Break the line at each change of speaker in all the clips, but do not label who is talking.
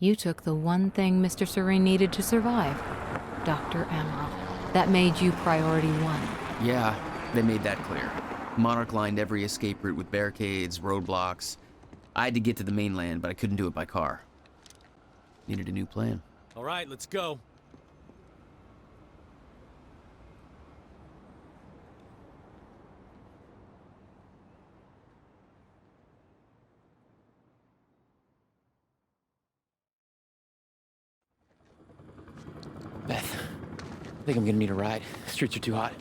You took the one thing Mr. Serene needed to survive, Dr. Amaral. That made you priority one.
Yeah, they made that clear. Monarch lined every escape route with barricades, roadblocks. I had to get to the mainland, but I couldn't do it by car. Needed a new plan.
All right, let's go.
Beth, I think I'm gonna need a ride. Streets are too hot.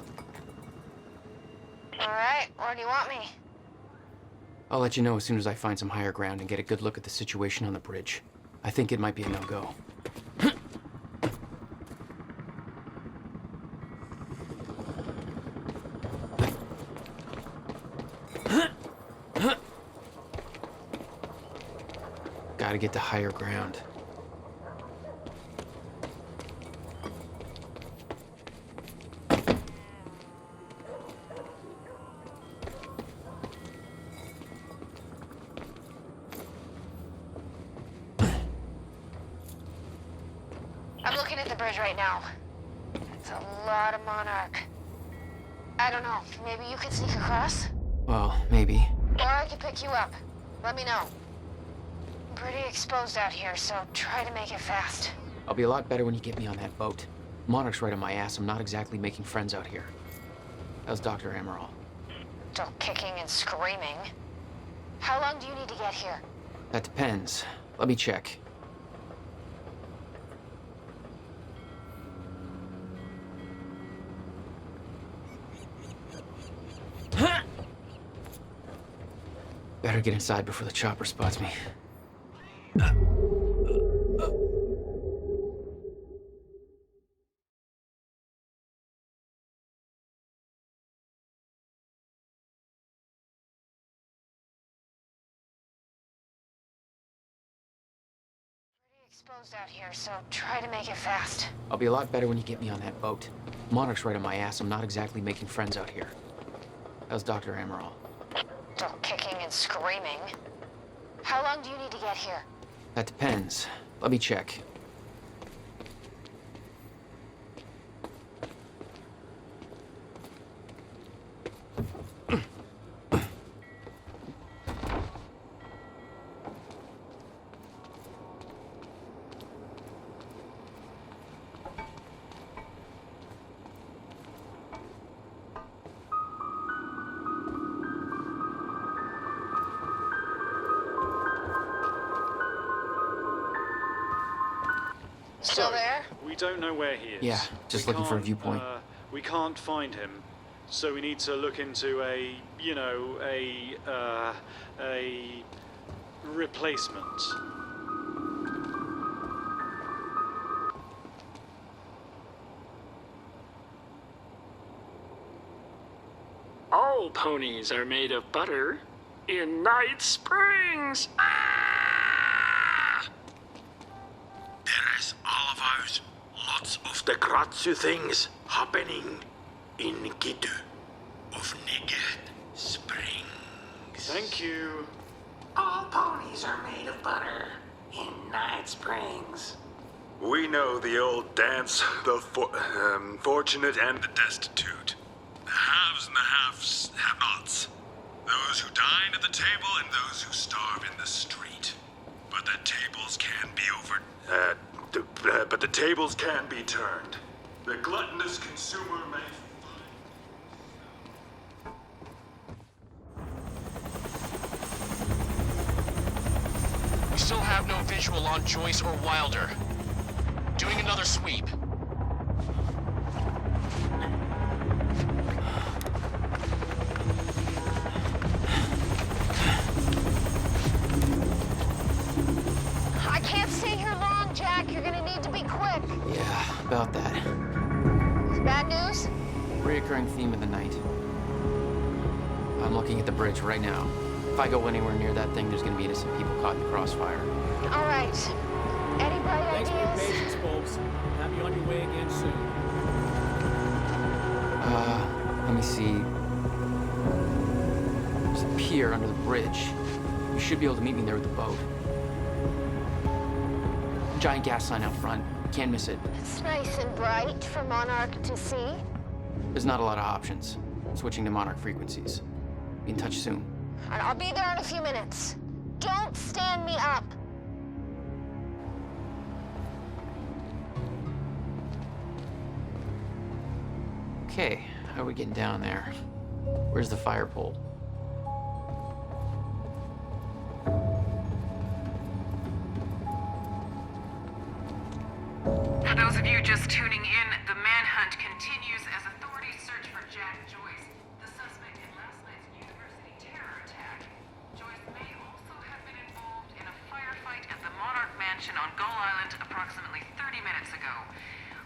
All right, where do you want me?
I'll let you know as soon as I find some higher ground and get a good look at the situation on the bridge. I think it might be a no-go. Gotta get to higher ground.
I'm looking at the bridge right now. It's a lot of Monarch. I don't know, maybe you could sneak across?
Well, maybe.
Or I could pick you up. Let me know. I'm pretty exposed out here, so try to make it fast.
I'll be a lot better when you get me on that boat. Monarch's right on my ass. I'm not exactly making friends out here. How's Dr. Amaral?
Still kicking and screaming. How long do you need to get here?
That depends. Let me check. Better get inside before the chopper spots me.
Exposed out here, so try to make it fast.
I'll be a lot better when you get me on that boat. Monarch's right on my ass. I'm not exactly making friends out here. How's Dr. Amaral?
Still kicking and screaming. How long do you need to get here?
That depends. Let me check.
Still there?
We don't know where he is.
Yeah, just looking for a viewpoint.
We can't find him, so we need to look into a replacement.
All ponies are made of butter in Night Springs. Ah!
There's all of ours. Lots of the Kratzu things happening in Gitu of Nigat Springs.
Thank you.
All ponies are made of butter in Night Springs.
We know the old dance, the fortunate and the destitute. The haves and the have-nots. Those who dine at the table and those who starve in the street. But the tables can be but the tables can be turned. The gluttonous consumer may
We still have no visual on Joyce or Wilder. Doing another sweep.
I can't stay here long, Jack. You're gonna need to be quick.
Yeah, about that.
Bad news?
Reoccurring theme of the night. I'm looking at the bridge right now. If I go anywhere near that thing, there's gonna be innocent people caught in the crossfire.
All right. Any bright
Thanks for your
ideas?
patience, folks. Have you on your way again soon.
Let me see. There's a pier under the bridge. You should be able to meet me there with the boat. Giant gas sign out front. Can't miss it.
It's nice and bright for Monarch to see.
There's not a lot of options. Switching to Monarch frequencies. Be in touch soon.
And I'll be there in a few minutes. Don't stand me up.
Okay, how are we getting down there? Where's the fire pole?
For those of you just tuning in, the manhunt continues as authorities search for Jack Joyce, the suspect in last night's university terror attack. Joyce may also have been involved in a firefight at the Monarch Mansion on Gull Island approximately 30 minutes ago.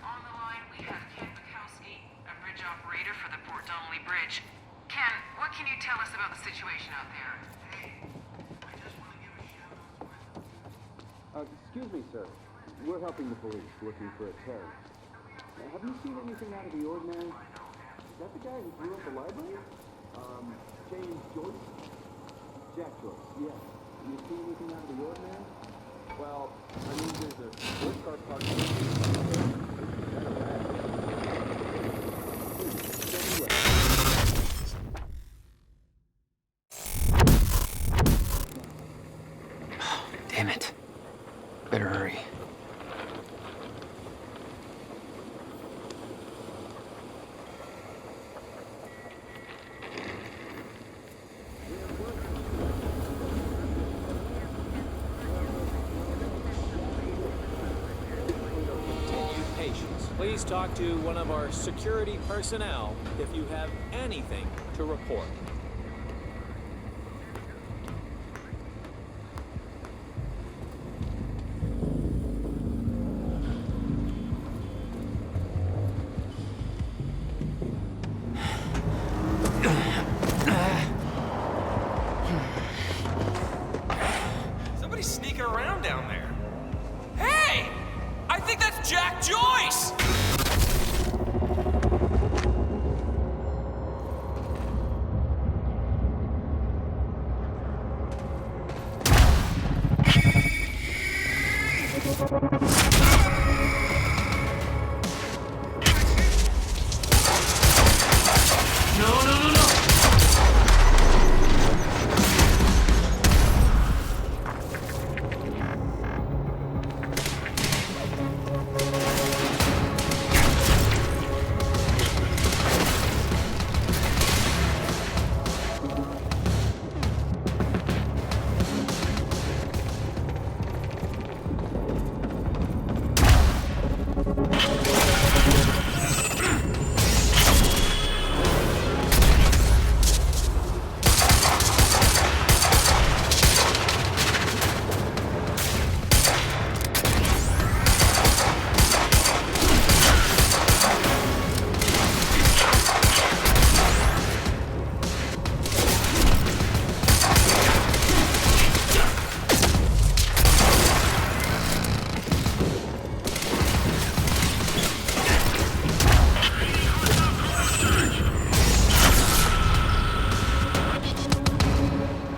On the line, we have Ken Bukowski, a bridge operator for the Port Donnelly Bridge. Ken, what can you tell us about the situation out there? I just want to give a shout out to
Excuse me, sir. We're helping the police looking for a terrorist. Have you seen anything out of the ordinary? Is that the guy who blew up the library? James Joyce? Jack Joyce, yeah. Have you seen anything out of the ordinary? Well, I mean, there's a sports car parked in
Damn it. Better hurry.
Please talk to one of our security personnel if you have anything to report.
Somebody's sneaking around down there. Hey! I think that's Jack Joyce!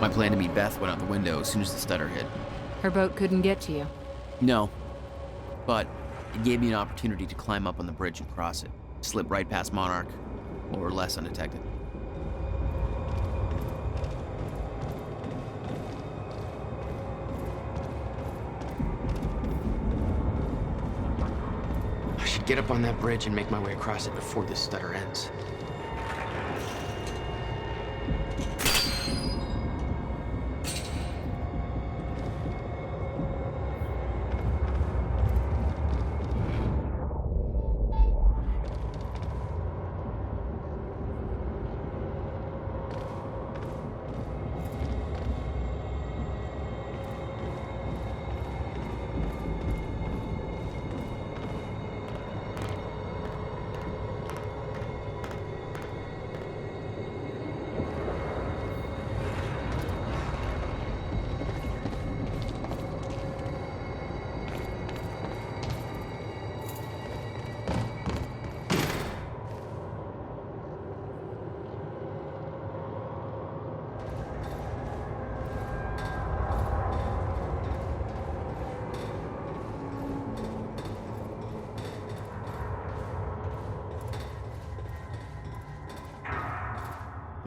My plan to meet Beth went out the window as soon as the stutter hit.
Her boat couldn't get to you.
No. But it gave me an opportunity to climb up on the bridge and cross it. Slip right past Monarch, more or less undetected. I should get up on that bridge and make my way across it before this stutter ends.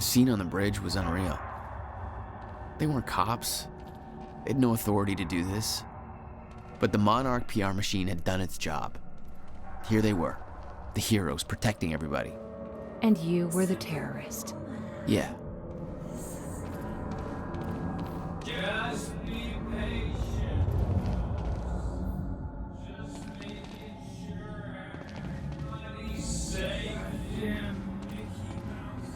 The scene on the bridge was unreal. They weren't cops. They had no authority to do this. But the Monarch PR machine had done its job. Here they were, the heroes protecting everybody.
And you were the terrorist.
Yeah.
Just be patient. Just making sure everybody's safe. Yeah, Mickey Mouse.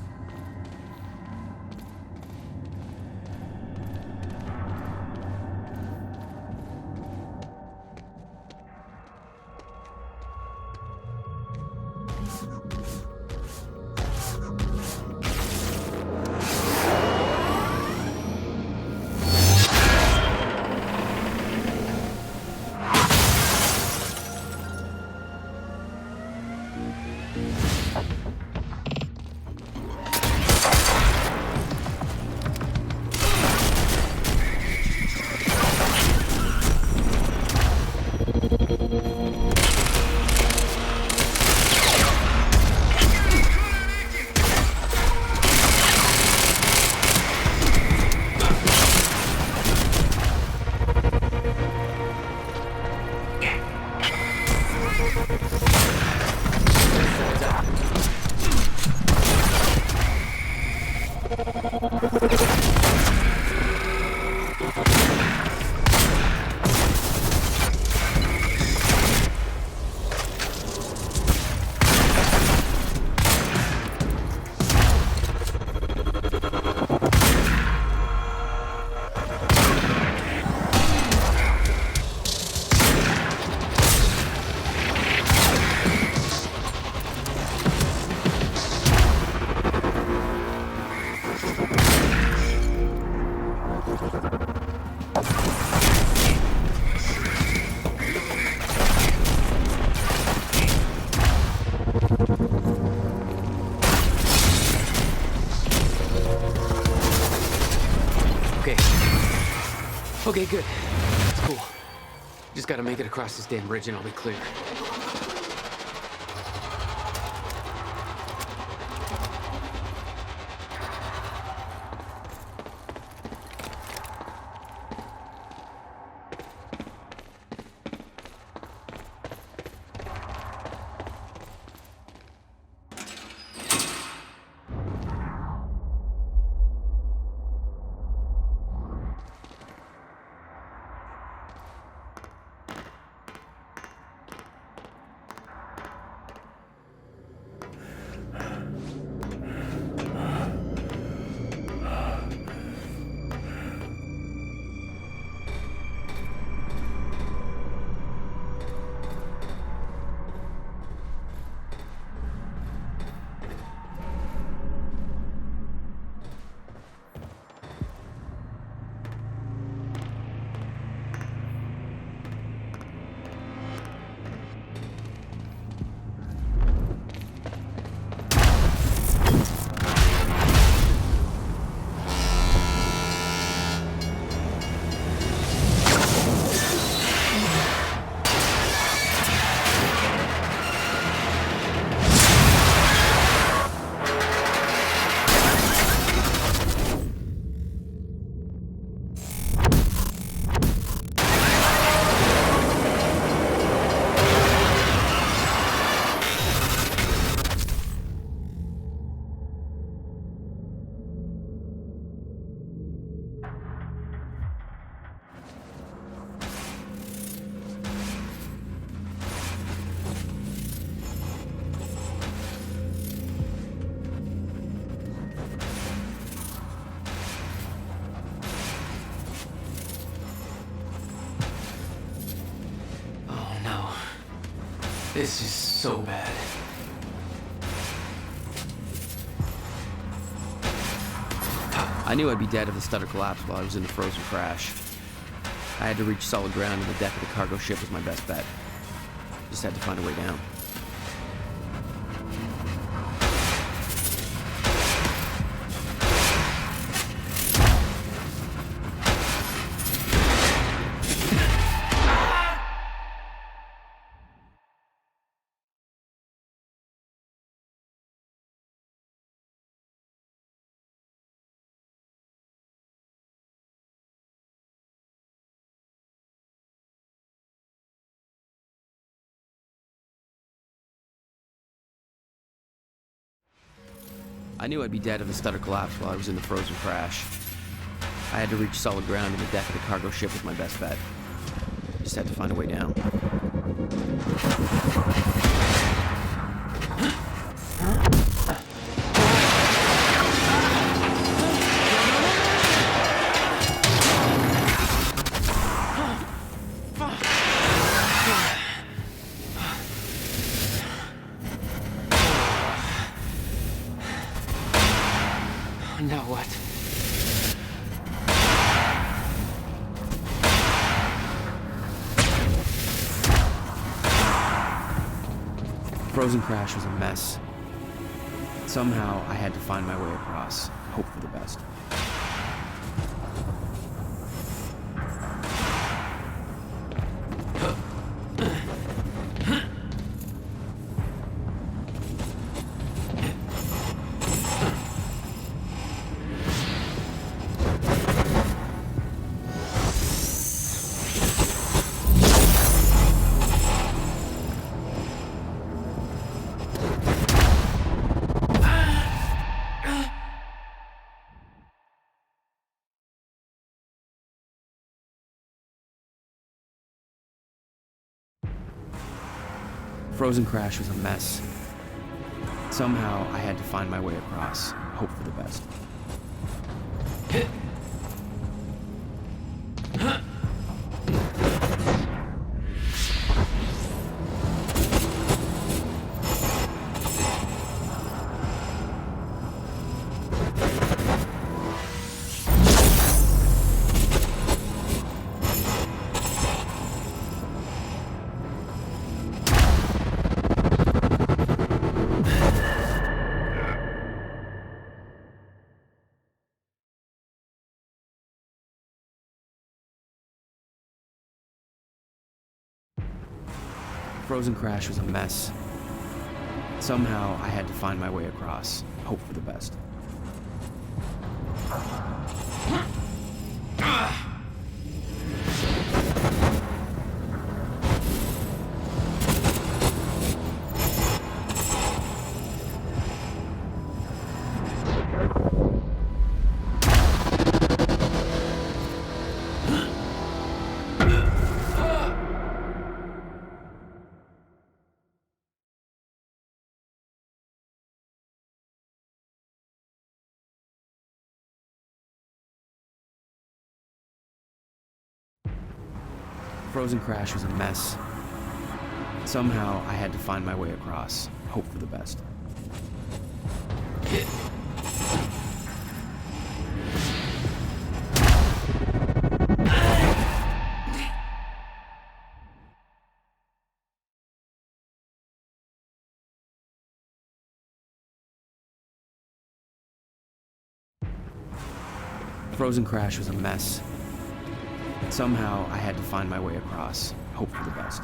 Okay, good. It's cool. Just gotta make it across this damn bridge and I'll be clear. This is so bad.
I knew I'd be dead if the stutter collapsed while I was in the frozen crash. I had to reach solid ground, and the deck of the cargo ship was my best bet. Just had to find a way down. I knew I'd be dead if the stutter collapsed while I was in the frozen crash. I had to reach solid ground in the deck of the cargo ship with my best bet. Just had to find a way down.
Now what?
Frozen crash was a mess. Somehow, I had to find my way across, hope for the best. Frozen crash was a mess. Somehow, I had to find my way across, hope for the best. Frozen crash was a mess. Somehow, I had to find my way across, hope for the best. Frozen crash was a mess. Somehow, I had to find my way across, hope for the best. Frozen crash was a mess. Somehow, I had to find my way across, hope for the best.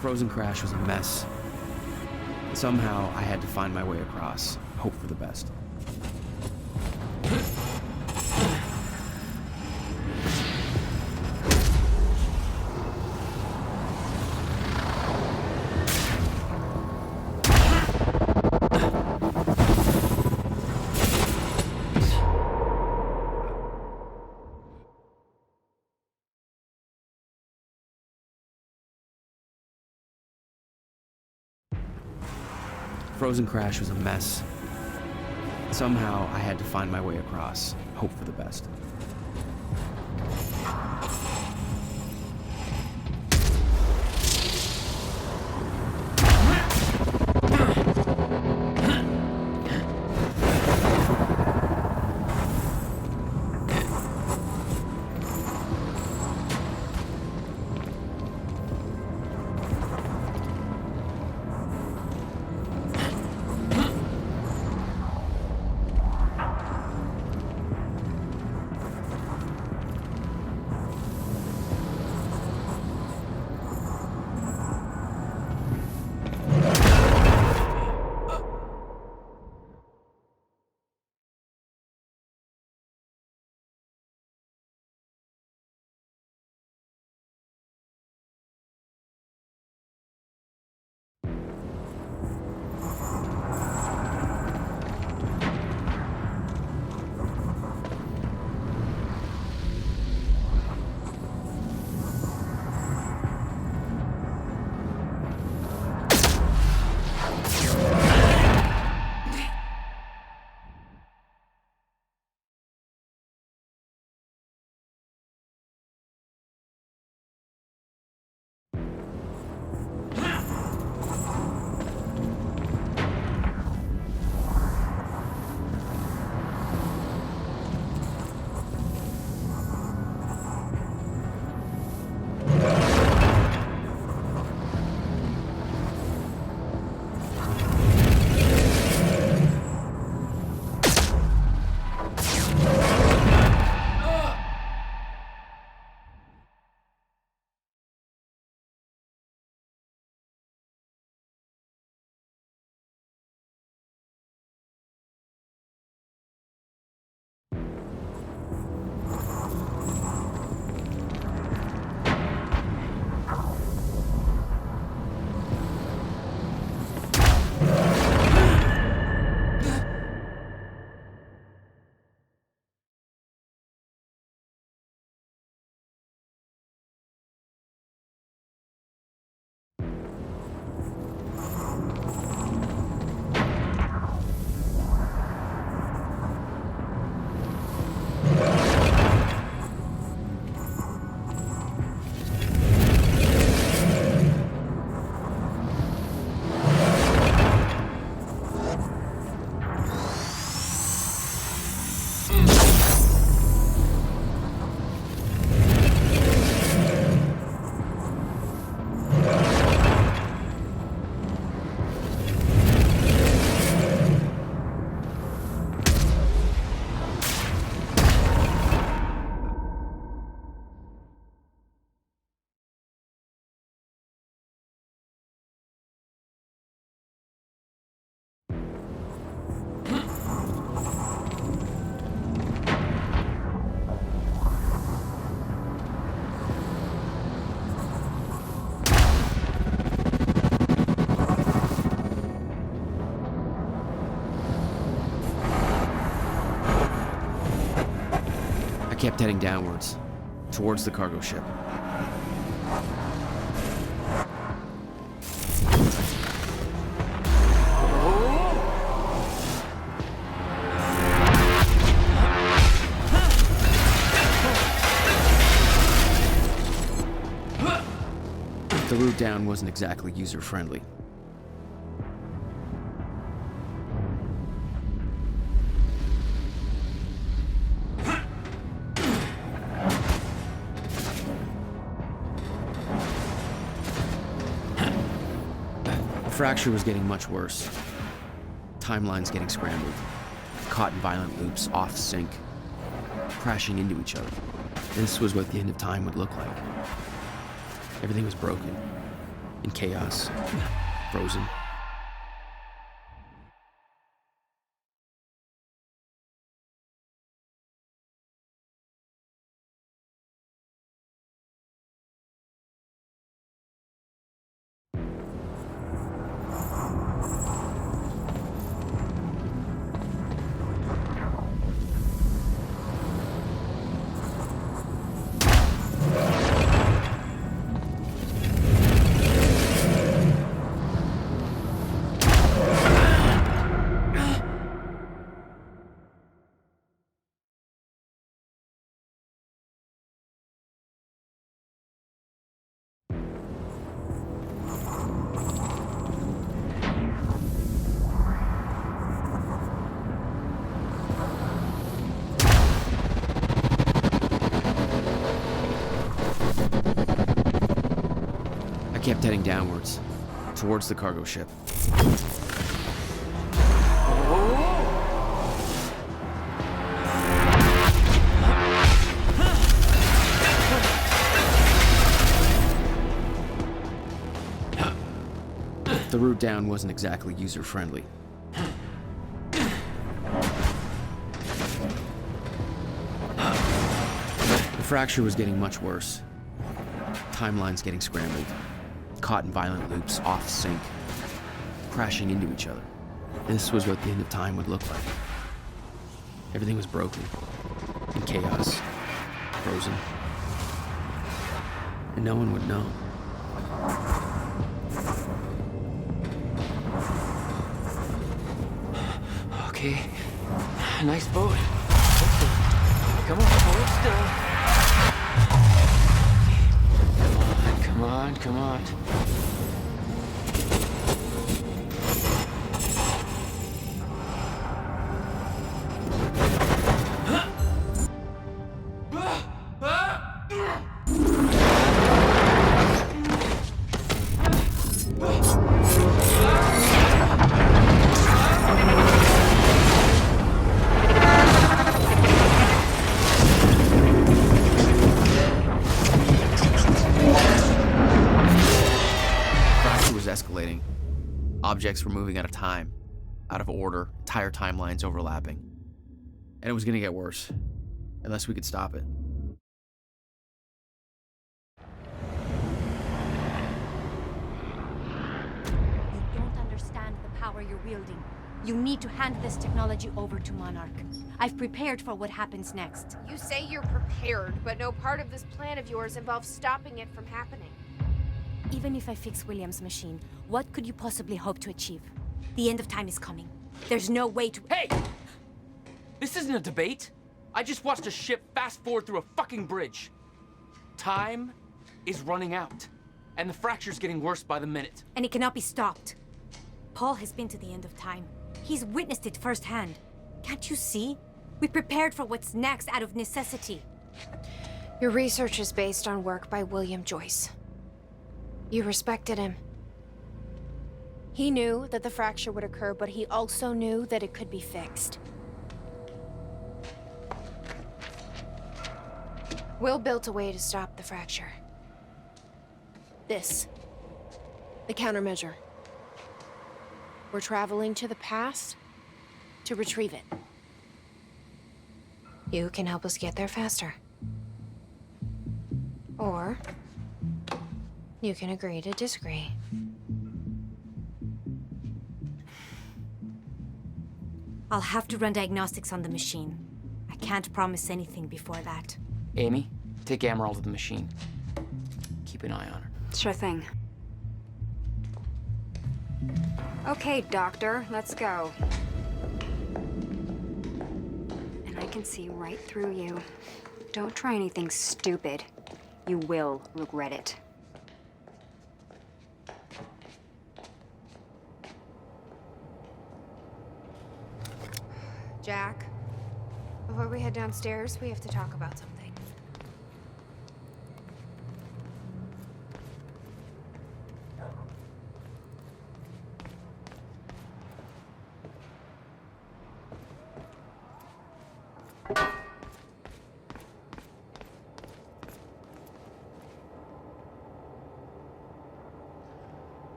Frozen crash was a mess. Somehow, I had to find my way across, hope for the best. Frozen crash was a mess. Somehow, I had to find my way across, hope for the best. kept heading downwards, towards the cargo ship. The route down wasn't exactly user-friendly. The fracture was getting much worse. Timelines getting scrambled. Caught in violent loops, off sync. Crashing into each other. This was what the end of time would look like. Everything was broken. In chaos. Frozen. I kept heading downwards, towards the cargo ship. The route down wasn't exactly user-friendly. The fracture was getting much worse. Timelines getting scrambled. Caught in violent loops, off sync. Crashing into each other. This was what the end of time would look like. Everything was broken. In chaos. Frozen. And no one would know.
Okay. Nice boat. Come on, hold still. Come on, come on.
Escalating. Objects were moving out of time, out of order, entire timelines overlapping. And it was going to get worse, unless we could stop it.
You don't understand the power you're wielding. You need to hand this technology over to Monarch. I've prepared for what happens next.
You say you're prepared, but no part of this plan of yours involves stopping it from happening.
Even if I fix William's machine, what could you possibly hope to achieve? The end of time is coming. There's no way to—
Hey! This isn't a debate. I just watched a ship fast forward through a fucking bridge. Time is running out, and the fracture's getting worse by the minute.
And it cannot be stopped. Paul has been to the end of time. He's witnessed it firsthand. Can't you see? We prepared for what's next out of necessity.
Your research is based on work by William Joyce. You respected him. He knew that the fracture would occur, but he also knew that it could be fixed. Will built a way to stop the fracture. This. The countermeasure. We're traveling to the past to retrieve it. You can help us get there faster. Or you can agree to disagree.
I'll have to run diagnostics on the machine. I can't promise anything before that.
Amy, take Amaral to the machine. Keep an eye on her.
Sure thing. Okay, Doctor, let's go. And I can see right through you. Don't try anything stupid. You will regret it.
Jack, before we head downstairs, we have to talk about something.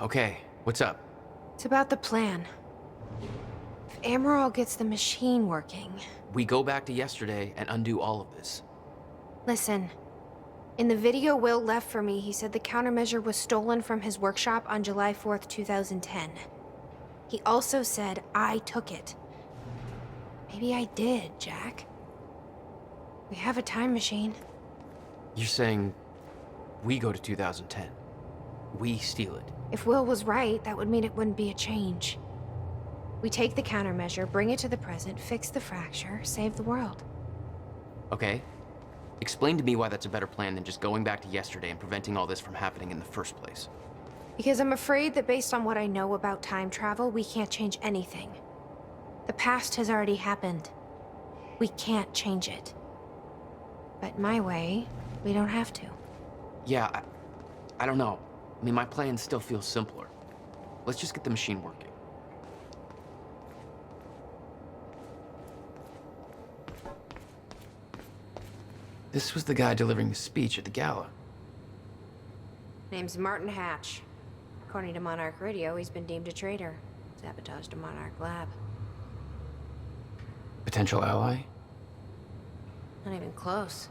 Okay, what's up?
It's about the plan. If Amaral gets the machine working...
We go back to yesterday and undo all of this.
Listen. In the video Will left for me, he said the countermeasure was stolen from his workshop on July 4th, 2010. He also said I took it. Maybe I did, Jack. We have a time machine.
You're saying we go to 2010. We steal it.
If Will was right, that would mean it wouldn't be a change. We take the countermeasure, bring it to the present, fix the fracture, save the world.
Okay. Explain to me why that's a better plan than just going back to yesterday and preventing all this from happening in the first place.
Because I'm afraid that based on what I know about time travel, we can't change anything. The past has already happened. We can't change it. But my way, we don't have to.
Yeah, I don't know. I mean, my plan still feels simpler. Let's just get the machine working. This was the guy delivering the speech at the gala.
Name's Martin Hatch. According to Monarch Radio, he's been deemed a traitor. Sabotaged a Monarch lab.
Potential ally?
Not even close.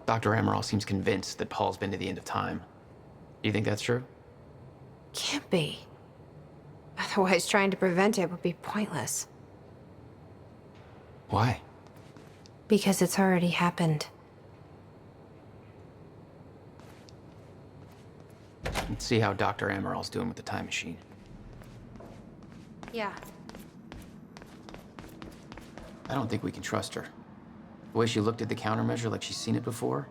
Dr. Amaral seems convinced that Paul's been to the end of time. Do you think that's true?
Can't be. Otherwise, trying to prevent it would be pointless.
Why?
Because it's already happened.
Let's see how Dr. Amaral's doing with the time machine.
Yeah.
I don't think we can trust her. The way she looked at the countermeasure like she's seen it before,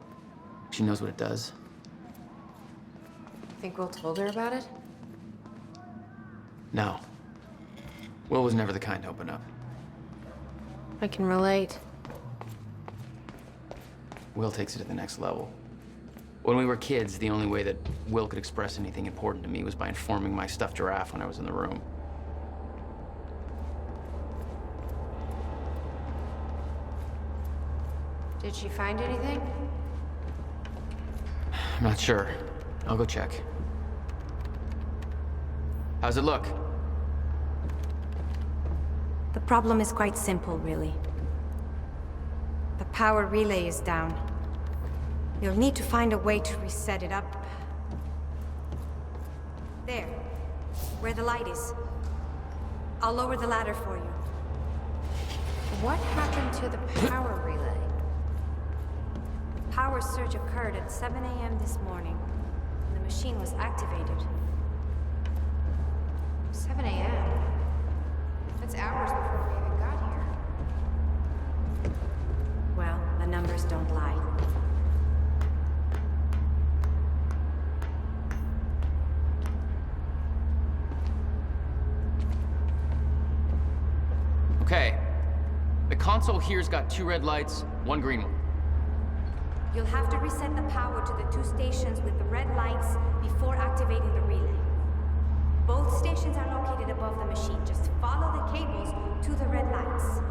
she knows what it does.
Think Will told her about it?
No. Will was never the kind to open up.
I can relate.
Will takes it to the next level. When we were kids, the only way that Will could express anything important to me was by informing my stuffed giraffe when I was in the room.
Did she find anything?
I'm not sure. I'll go check. How's it look?
The problem is quite simple, really. The power relay is down. You'll need to find a way to reset it up. There, where the light is. I'll lower the ladder for you.
What happened to the power relay?
The power surge occurred at 7 a.m. this morning, and the machine was activated.
7 a.m.? That's hours before we even got here.
Well, the numbers don't lie.
Okay. The console here's got 2 red lights, 1 green one.
You'll have to reset the power to the 2 stations with the red lights before activating the relay. Both stations are located above the machine. Just follow the cables to the red lights.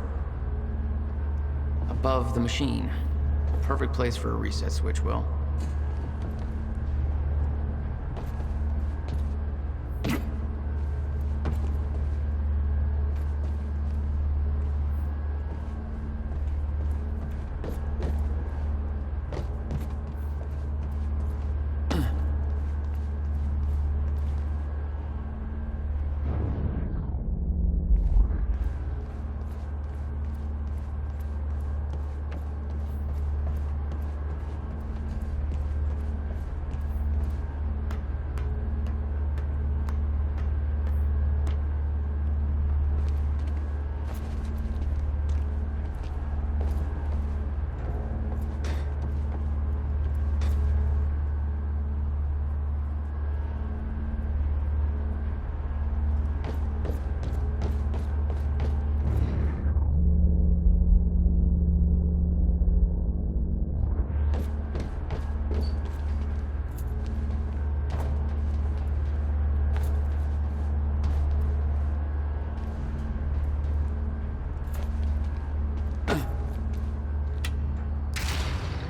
Above the machine. Perfect place for a reset switch, Will.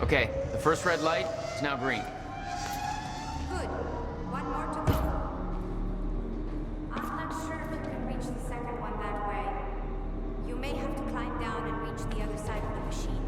Okay, the first red light is now green.
Good. One more to go. I'm not sure if you can reach the second one that way. You may have to climb down and reach the other side of the machine.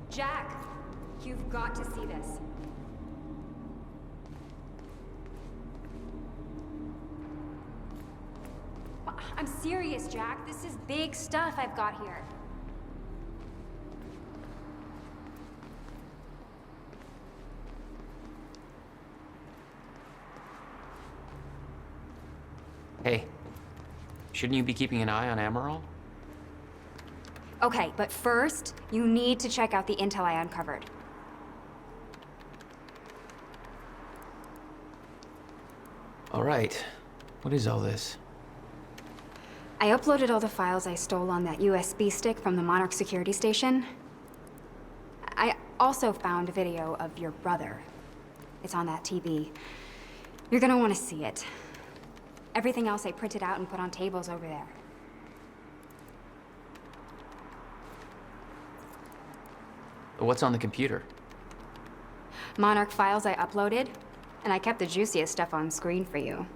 Jack, you've got to see this. I'm serious, Jack. This is big stuff I've got here.
Hey, shouldn't you be keeping an eye on Amaral?
Okay, but first, you need to check out the intel I uncovered.
All right. What is all this?
I uploaded all the files I stole on that USB stick from the Monarch security station. I also found a video of your brother. It's on that TV. You're gonna want to see it. Everything else I printed out and put on tables over there.
What's on the computer?
Monarch files I uploaded, and I kept the juiciest stuff on screen for you.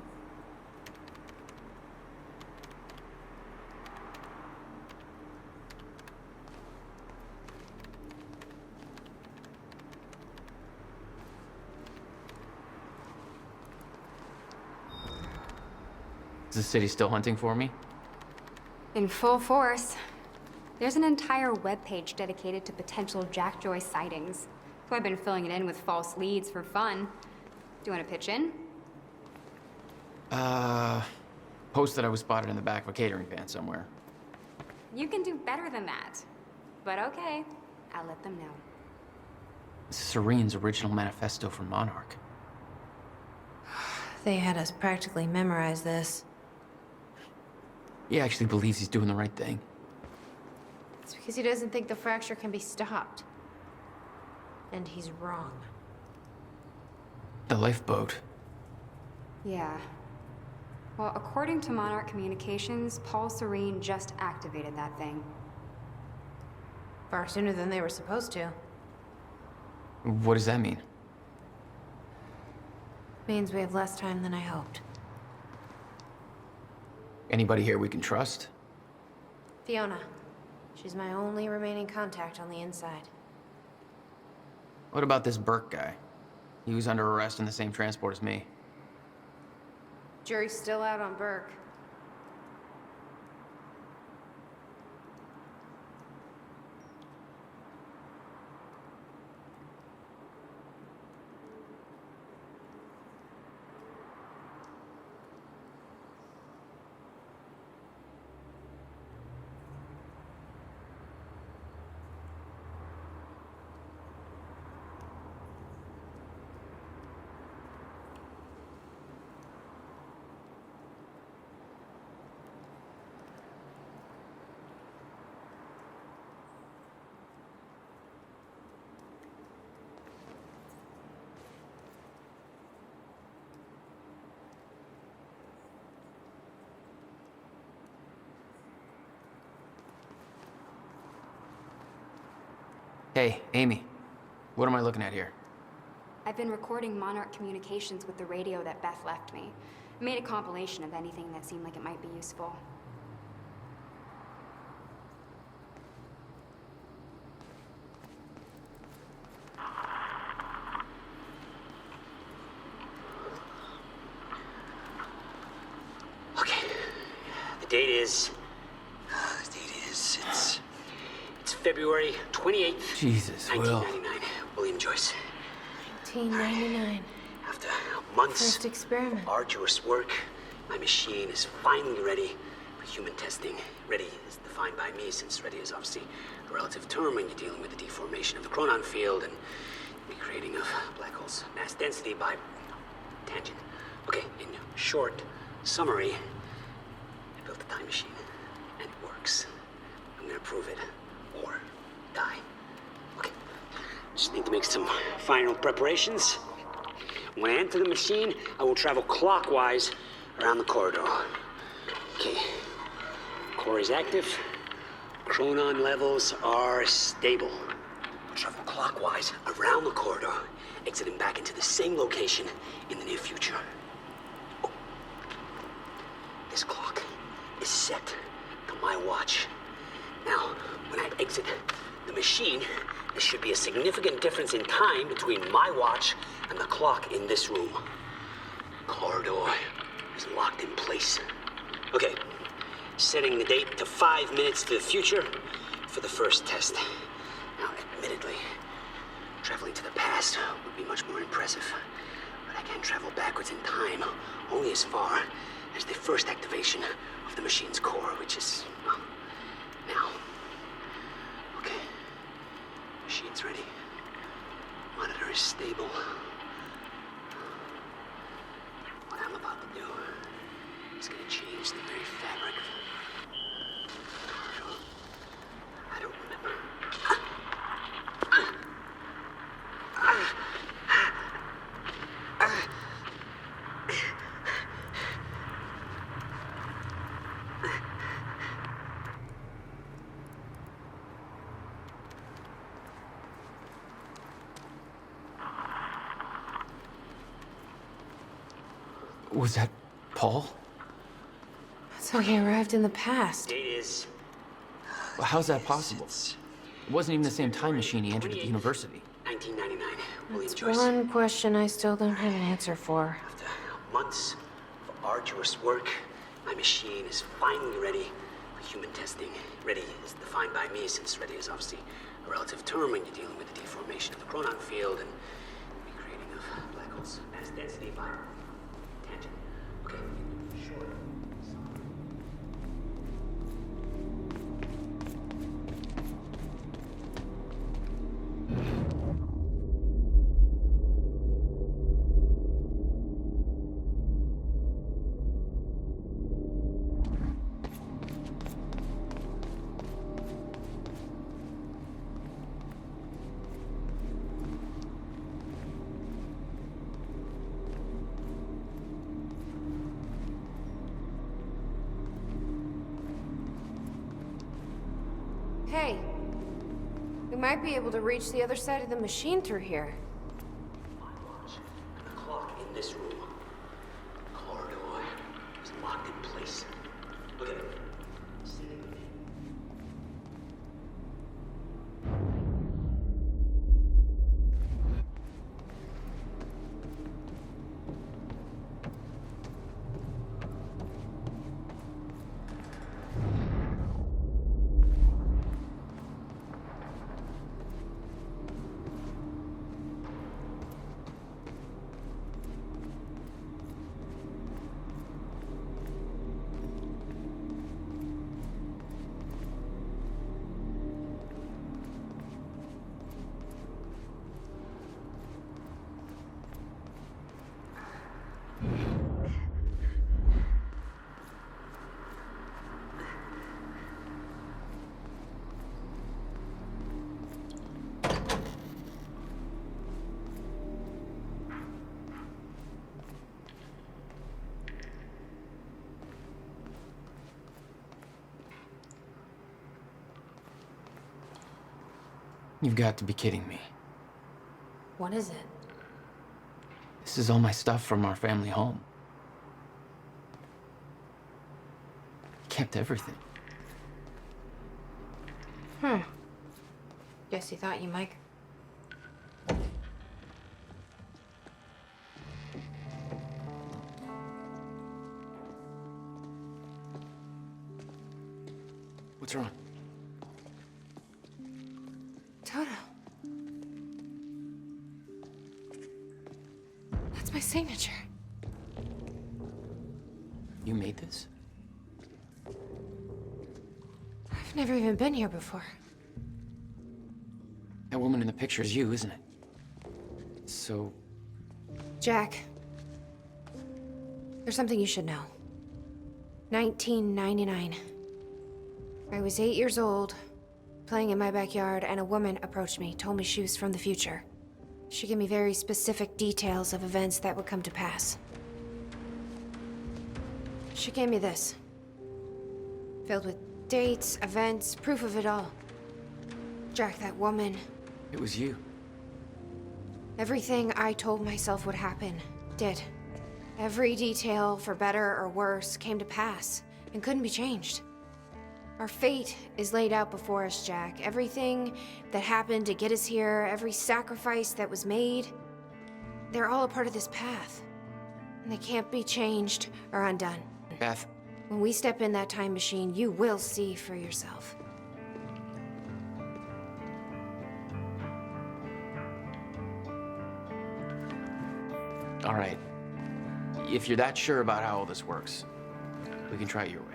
Is the city still hunting for me?
In full force. There's an entire webpage dedicated to potential Jack Joyce sightings. So I've been filling it in with false leads for fun. Do you want to pitch in?
Post that I was spotted in the back of a catering van somewhere.
You can do better than that. But okay, I'll let them know.
This is Serene's original manifesto for Monarch.
They had us practically memorize this.
He actually believes he's doing the right thing.
It's because he doesn't think the fracture can be stopped. And he's wrong.
The lifeboat.
Yeah. Well, according to Monarch Communications, Paul Serene just activated that thing.
Far sooner than they were supposed to.
What does that mean?
Means we have less time than I hoped.
Anybody here we can trust?
Fiona. She's my only remaining contact on the inside.
What about this Burke guy? He was under arrest in the same transport as me.
Jury's still out on Burke.
Hey, Amy. What am I looking at here?
I've been recording Monarch communications with the radio that Beth left me. I made a compilation of anything that seemed like it might be useful.
Okay. The date is... It's February 28th,
Jesus, Will.
1999. William Joyce.
1999.
After months
First experiment.
of arduous work, my machine is finally ready for human testing. Ready is defined by me, since ready is obviously a relative term when you're dealing with the deformation of the chronon field and the creating of black holes' mass density by tangent. Okay, in short summary, I built a time machine, and it works. I'm gonna prove it, or die. Okay, just need to make some final preparations. When I enter the machine, I will travel clockwise around the corridor. Okay, core is active. Chronon levels are stable. I'll travel clockwise around the corridor, exiting back into the same location in the near future. Oh. This clock is set to my watch. Now, when I exit the machine, there should be a significant difference in time between my watch and the clock in this room. Corridor is locked in place. Okay, setting the date to 5 minutes to the future for the first test. Now, admittedly, traveling to the past would be much more impressive, but I can travel backwards in time only as far as the first activation of the machine's core, which is, well, now. Okay. Machine's ready. Monitor is stable. What I'm about to do is going to change the very fabric of the corridor. I don't remember.
Was that Paul?
So he arrived in the past.
Date is...
Well, how's that possible? It wasn't even the same time machine he entered at the university.
1999. William
That's
Joyce.
one question I still don't have an answer for.
After months of arduous work, my machine is finally ready for human testing. Ready is defined by me, since ready is obviously a relative term when you're dealing with the deformation of the chronon field and the creating of black holes' mass density by tangent. Okay, sure.
Hey, we might be able to reach the other side of the machine through here.
The clock in this room. Corridor is locked in place. Look at it.
You've got to be kidding me.
What is it?
This is all my stuff from our family home. Kept everything.
Guess he thought you, Mike.
What's wrong?
Toto. That's my signature.
You made this?
I've never even been here before.
That woman in the picture is you, isn't it? So,
Jack, there's something you should know. 1999. I was 8 years old, playing in my backyard, and a woman approached me, told me she was from the future. She gave me very specific details of events that would come to pass. She gave me this, filled with dates, events, proof of it all. Jack, that woman,
it was you.
everything I told myself would happen, did. Every detail, for better or worse, came to pass and couldn't be changed. Our fate is laid out before us, Jack. Everything that happened to get us here, every sacrifice that was made, they're all a part of this path. And they can't be changed or undone.
Beth.
When we step in that time machine, you will see for yourself.
All right. If you're that sure about how all this works, we can try it your way.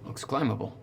Looks climbable.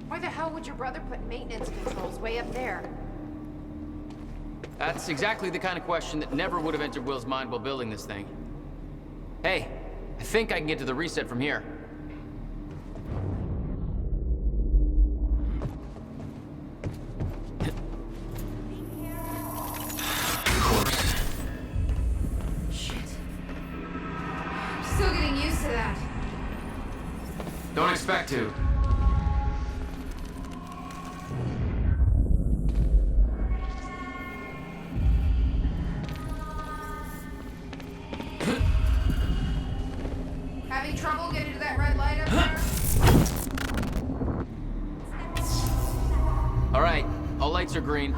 Why the hell would your brother put maintenance controls way up there?
That's exactly the kind of question that never would have entered Will's mind while building this thing. Hey, I think I can get to the reset from here. Of course.
Shit. I'm still getting used to that.
Don't expect to.
Having trouble getting to that red light up there?
All right, all lights are green.